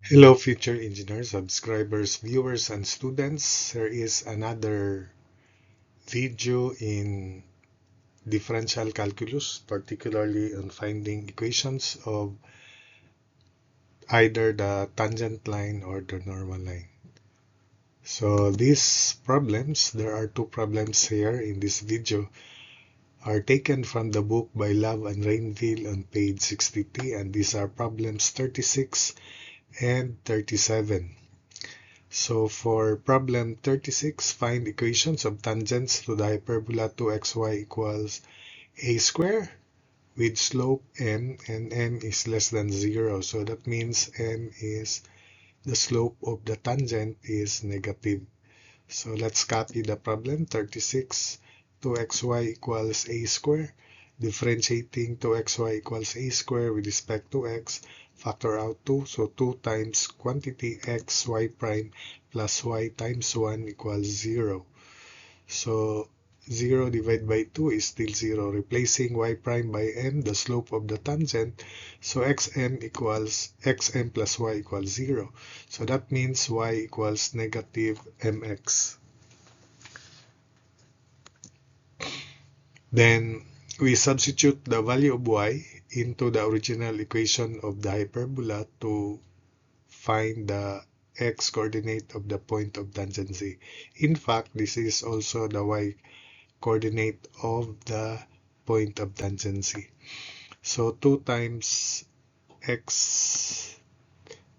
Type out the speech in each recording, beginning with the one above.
Hello, future engineers, subscribers, viewers, and students. There is another video in differential calculus, particularly on finding equations of either the tangent line or the normal line. So these problems, there are two problems here in this video, are taken from the book by Love and Rainville on page 63, and these are problems 36 and 37. So for problem 36, find equations of tangents to the hyperbola 2xy equals a square with slope m, and m is less than 0. So that means m is the slope of the tangent is negative. So let's copy the problem. 36, 2xy equals a square. Differentiating 2xy equals a square with respect to x, factor out 2. So 2 times quantity x y prime plus y times 1 equals 0. So 0 divided by 2 is still 0. Replacing y prime by m, the slope of the tangent. So xm plus y equals 0. So that means y equals negative mx. Then we substitute the value of y into the original equation of the hyperbola to find the x coordinate of the point of tangency. In fact, this is also the y coordinate of the point of tangency. So 2 times x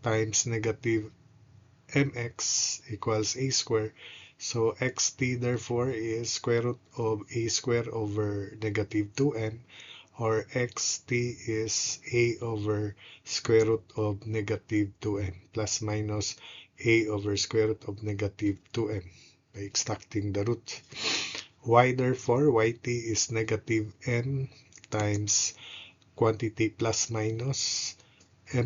times negative mx equals a square. So xt therefore is square root of a square over negative 2m, or xt is a over square root of negative 2m plus minus a over square root of negative 2m by extracting the root. Y therefore, yt is negative m times quantity plus minus ma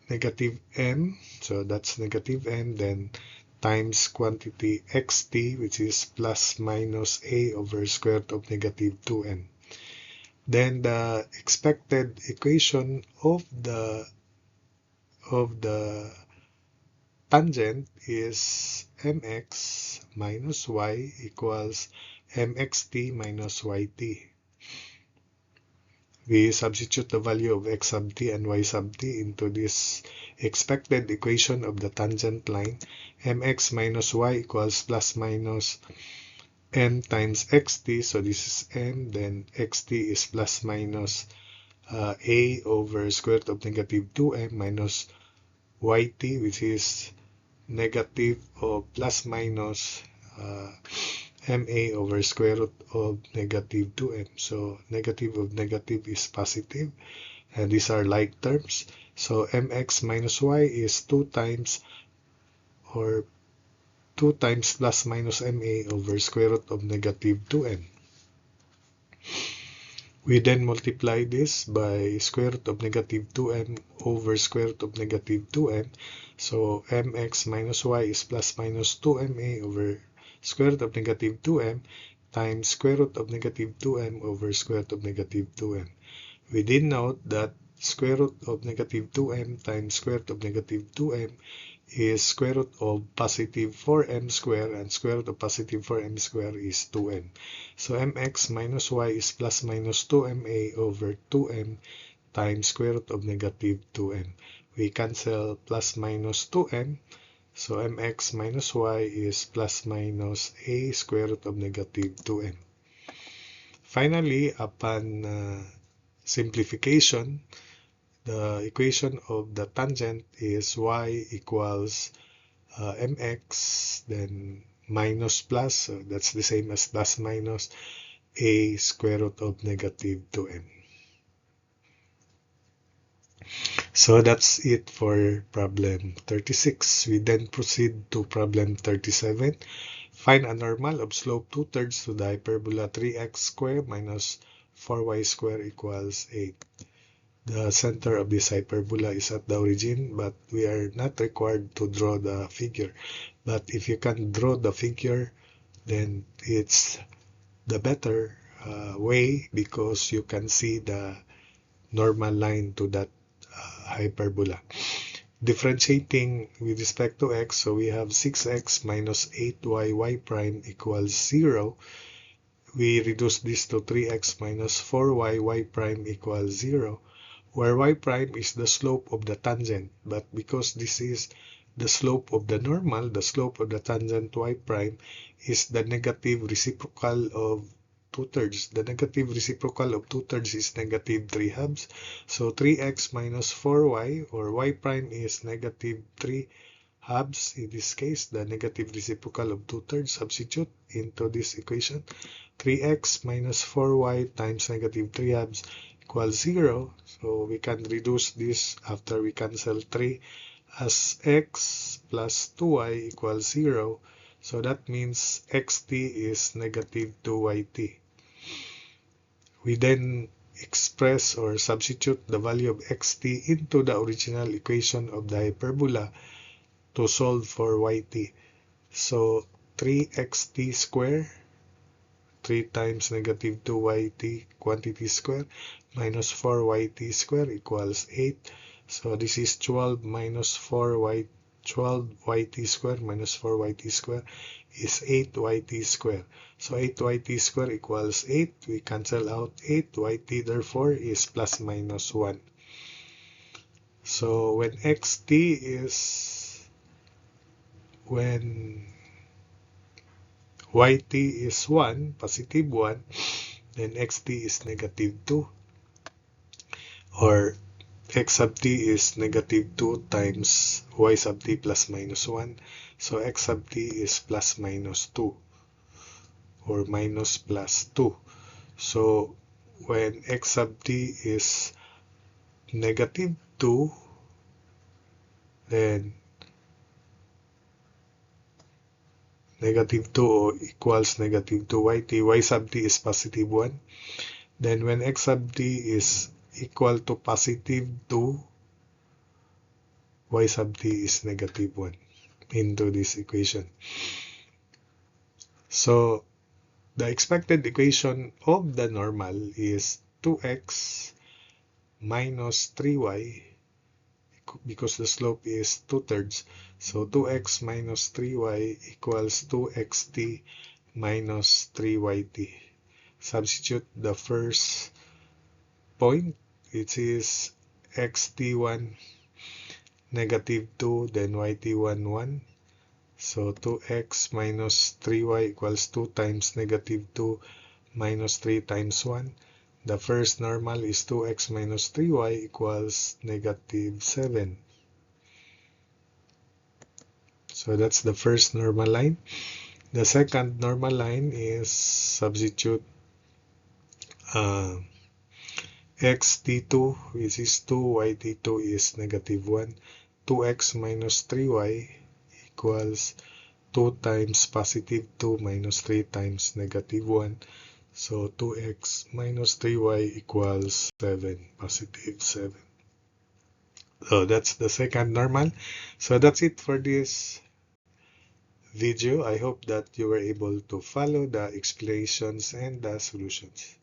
negative m, so that's negative m, then times quantity xt, which is plus minus a over square root of negative 2m. Then the expected equation of the tangent is mx minus y equals mxt minus yt. We substitute the value of x sub t and y sub t into this expected equation of the tangent line. Mx minus y equals plus minus m times xt, so this is m, then xt is plus minus a over square root of negative 2m minus yt, which is negative or plus minus ma over square root of negative 2m. So negative of negative is positive, and these are like terms. So mx minus y is 2 times plus minus ma over square root of negative 2m. We then multiply this by square root of negative 2m over square root of negative 2m. So mx minus y is plus minus 2ma over square root of negative 2m times square root of negative 2m over square root of negative 2m. We did note that square root of negative 2m times square root of negative 2m is square root of positive 4m squared, and square root of positive 4m squared is 2m. So mx minus y is plus minus 2ma over 2m times square root of negative 2m. We cancel plus minus 2m, so mx minus y is plus minus a square root of negative 2m. Finally, upon simplification, the equation of the tangent is y equals mx, then minus plus, so that's the same as plus minus a square root of negative 2m. So that's it for problem 36. We then proceed to problem 37. Find a normal of slope 2/3 to the hyperbola 3x squared minus 4y squared equals 8. The center of this hyperbola is at the origin, but we are not required to draw the figure. But if you can draw the figure, then it's the better way, because you can see the normal line to that hyperbola. differentiating with respect to x, so we have 6x minus 8y y prime equals 0. We reduce this to 3x minus 4y y prime equals 0, where y prime is the slope of the tangent. But because this is the slope of the normal, the slope of the tangent y prime is the negative reciprocal of 2/3. The negative reciprocal of 2/3 is negative 3 halves. So 3x minus 4y, or y prime is negative 3 halves. In this case, the negative reciprocal of 2/3, substitute into this equation. 3x minus 4y times negative 3 halves equals 0. So we can reduce this after we cancel 3 as x plus 2y equals 0. So that means xt is negative 2yt. We then express or substitute the value of xt into the original equation of the hyperbola to solve for yt. So 3xt squared, 3 times negative 2yt quantity square minus 4yt square equals 8. So this is 12 minus 12yt square minus 4yt square is 8yt square. So 8yt square equals 8. We cancel out 8. Yt therefore is plus minus 1. So when yt is 1, positive 1, then xt is negative 2, or x sub t is negative 2 times y sub t plus minus 1. So x sub t is plus minus 2, or minus plus 2. So when x sub t is negative 2, then negative 2 equals negative 2yt. Y sub t is positive 1. Then when x sub t is equal to positive 2, y sub t is negative 1 into this equation. So the expected equation of the normal is 2x minus 3y, because the slope is 2/3. So 2x minus 3y equals 2xt minus 3yt. Substitute the first point, which is xt1 negative 2, then yt1 1. So 2x minus 3y equals 2 times negative 2 minus 3 times 1. The first normal is 2x minus 3y equals negative 7. So that's the first normal line. The second normal line is substitute xt2, which is 2, yt2 is negative 1. 2x minus 3y equals 2 times positive 2 minus 3 times negative 1. So 2x minus 3y equals 7, positive 7. So that's the second normal. So that's it for this video. I hope that you were able to follow the explanations and the solutions.